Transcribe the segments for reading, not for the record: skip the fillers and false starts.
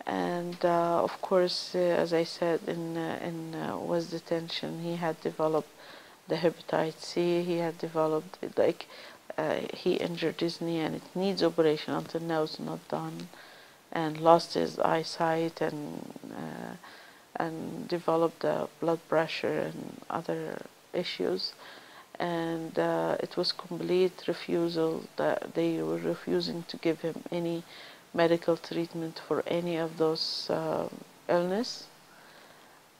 And of course, as I said, in was detention, he had developed the hepatitis C. He had developed like he injured his knee, and it needs operation. Until now, it's not done, and lost his eyesight, and developed blood pressure and other issues. And it was complete refusal, that they were refusing to give him any medical treatment for any of those illness,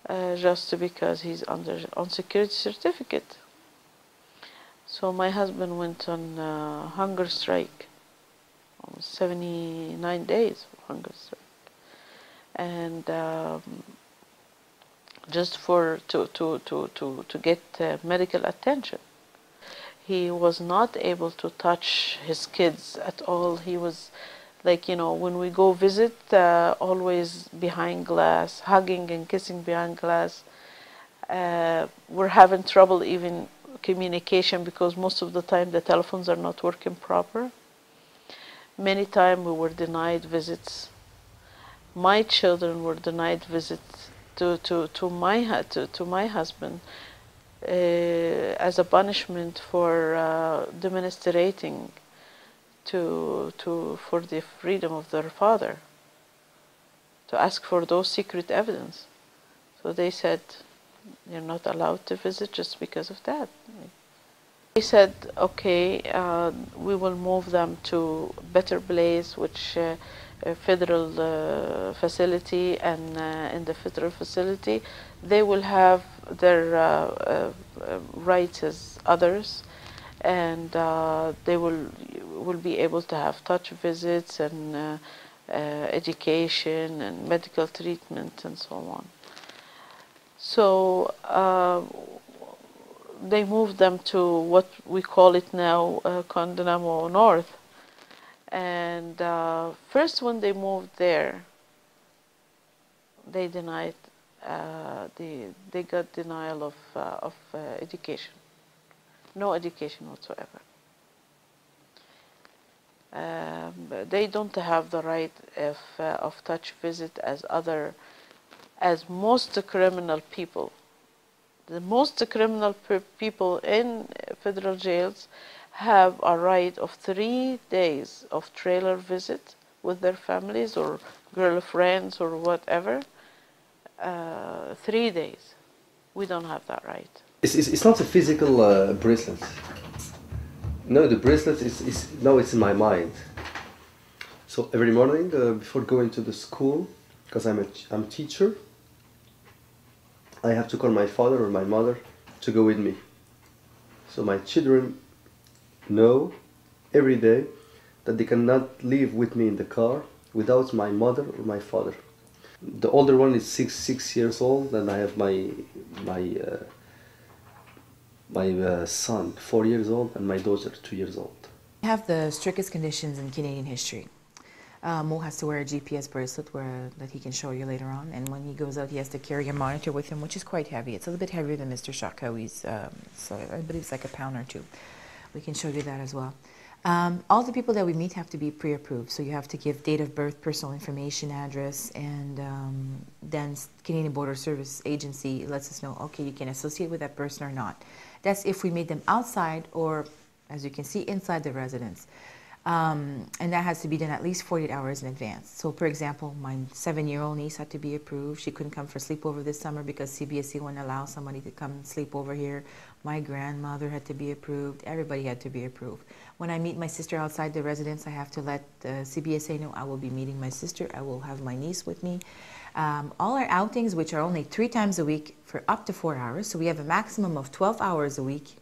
just because he's on security certificate. So my husband went on hunger strike, almost 79 days of hunger strike, and just to get medical attention. He was not able to touch his kids at all. He was like, when we go visit, always behind glass, hugging and kissing behind glass. We're having trouble even communication, because most of the time the telephones are not working proper. Many times we were denied visits. My children were denied visits to my husband, as a punishment for demonstrating for the freedom of their father, to ask for those secret evidence. So they said, you're not allowed to visit just because of that. They said, okay, we will move them to better place, which a federal facility, and in the federal facility they will have their rights as others, and they will be able to have touch visits and education and medical treatment and so on. So they moved them to what we call it now Guantanamo North. And first, when they moved there, they denied, they got denial of education, no education whatsoever. They don't have the right of touch visit as most criminal people. The most criminal people in federal jails have a right of 3 days of trailer visit with their families or girlfriends or whatever. 3 days. We don't have that right. It's not a physical bracelet. No, the bracelet is now it's in my mind. So every morning before going to the school, because I'm teacher, I have to call my father or my mother to go with me. So my children know every day that they cannot live with me in the car without my mother or my father. The older one is six years old, and I have my son 4 years old and my daughter 2 years old. We have the strictest conditions in Canadian history. Mo has to wear a GPS bracelet that he can show you later on, and when he goes out he has to carry a monitor with him, which is quite heavy. It's a little bit heavier than Mr. Shakawi's, so I believe it's like a pound or two. We can show you that as well. All the people that we meet have to be pre-approved, so you have to give date of birth, personal information, address, and then Canadian Border Service Agency lets us know, okay, you can associate with that person or not. That's if we meet them outside or, as you can see, inside the residence. And that has to be done at least 48 hours in advance. So, for example, my 7-year-old niece had to be approved. She couldn't come for sleepover this summer because CBSE wouldn't allow somebody to come and sleep over here. My grandmother had to be approved. Everybody had to be approved. When I meet my sister outside the residence, I have to let CBSA know I will be meeting my sister. I will have my niece with me. All our outings, which are only 3 times a week for up to 4 hours, so we have a maximum of 12 hours a week,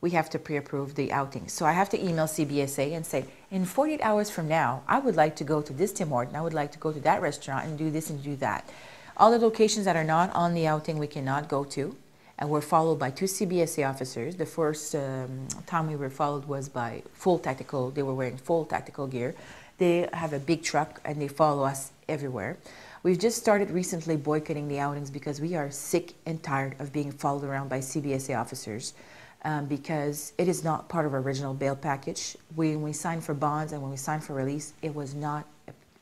we have to pre-approve the outings. So I have to email CBSA and say, in 48 hours from now, I would like to go to this Tim Horton, I would like to go to that restaurant and do this and do that. All the locations that are not on the outing we cannot go to, and we're followed by 2 CBSA officers. The first time we were followed was by full tactical, they were wearing full tactical gear. They have a big truck and they follow us everywhere. We've just started recently boycotting the outings because we are sick and tired of being followed around by CBSA officers. Because it is not part of our original bail package. When we signed for bonds and when we signed for release, it was not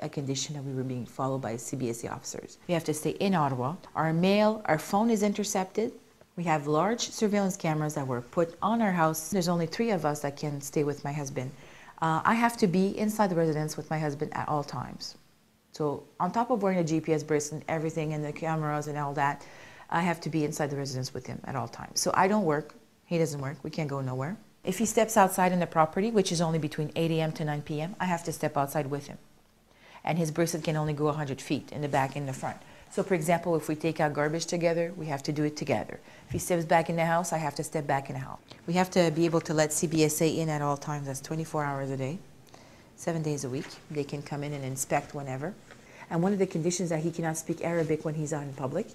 a condition that we were being followed by CBSA officers. We have to stay in Ottawa. Our phone is intercepted. We have large surveillance cameras that were put on our house. There's only 3 of us that can stay with my husband. I have to be inside the residence with my husband at all times. So on top of wearing a GPS bracelet and everything and the cameras and all that, I have to be inside the residence with him at all times. So I don't work, he doesn't work, we can't go nowhere. If he steps outside in the property, which is only between 8 a.m. to 9 p.m., I have to step outside with him. And his bracelet can only go 100 feet in the back and the front. So for example, if we take out garbage together, we have to do it together. If he steps back in the house, I have to step back in the house. We have to be able to let CBSA in at all times. That's 24 hours a day, 7 days a week. They can come in and inspect whenever. And one of the conditions that he cannot speak Arabic when he's out in public,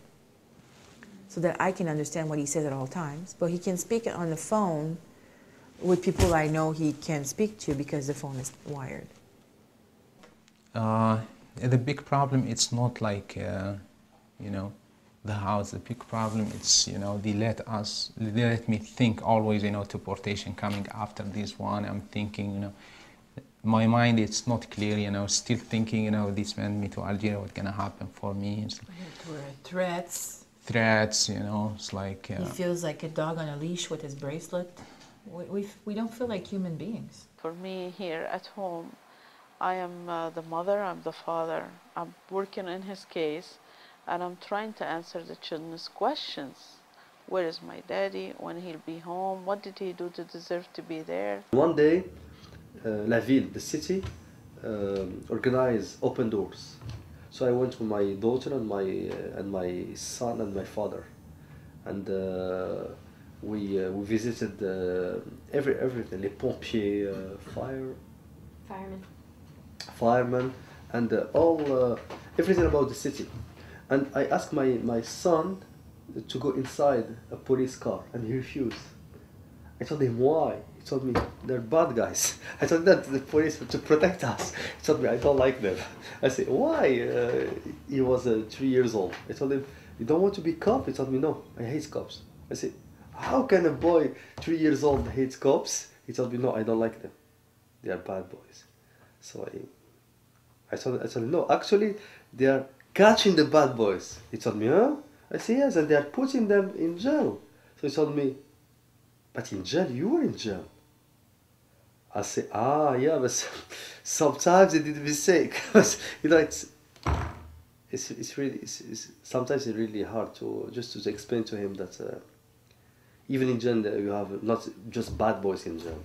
so that I can understand what he says at all times. But he can speak on the phone with people I know he can speak to because the phone is wired. The big problem, it's not like, you know, the house. The big problem, it's, you know, they let me think always, you know, deportation coming after this one. I'm thinking, you know, my mind, it's not clear, you know, still thinking, you know, this send me to Algeria, what's gonna happen for me? It's threats, you know, it's like... He feels like a dog on a leash with his bracelet. We don't feel like human beings. For me here at home, I am the mother, I'm the father. I'm working in his case and I'm trying to answer the children's questions. Where is my daddy? When he'll be home? What did he do to deserve to be there? One day, La Ville, the city, organized open doors. So I went with my daughter and my son and my father, and we visited everything, les pompiers, firemen, and all everything about the city. And I asked my son to go inside a police car, and he refused. I told him why. He told me they're bad guys. I told them the police to protect us. He told me I don't like them. I said why? He was 3 years old. I told him you don't want to be cop. He told me no, I hate cops. I said how can a boy 3 years old hate cops? He told me no, I don't like them. They are bad boys. So I told him no, actually they are catching the bad boys. He told me huh? I said yes, and they are putting them in jail. So he told me, but in jail, you were in jail. I say, yeah, but sometimes they did a mistake. You know, it's really, sometimes it's really hard to explain to him that even in jail you have not just bad boys in jail.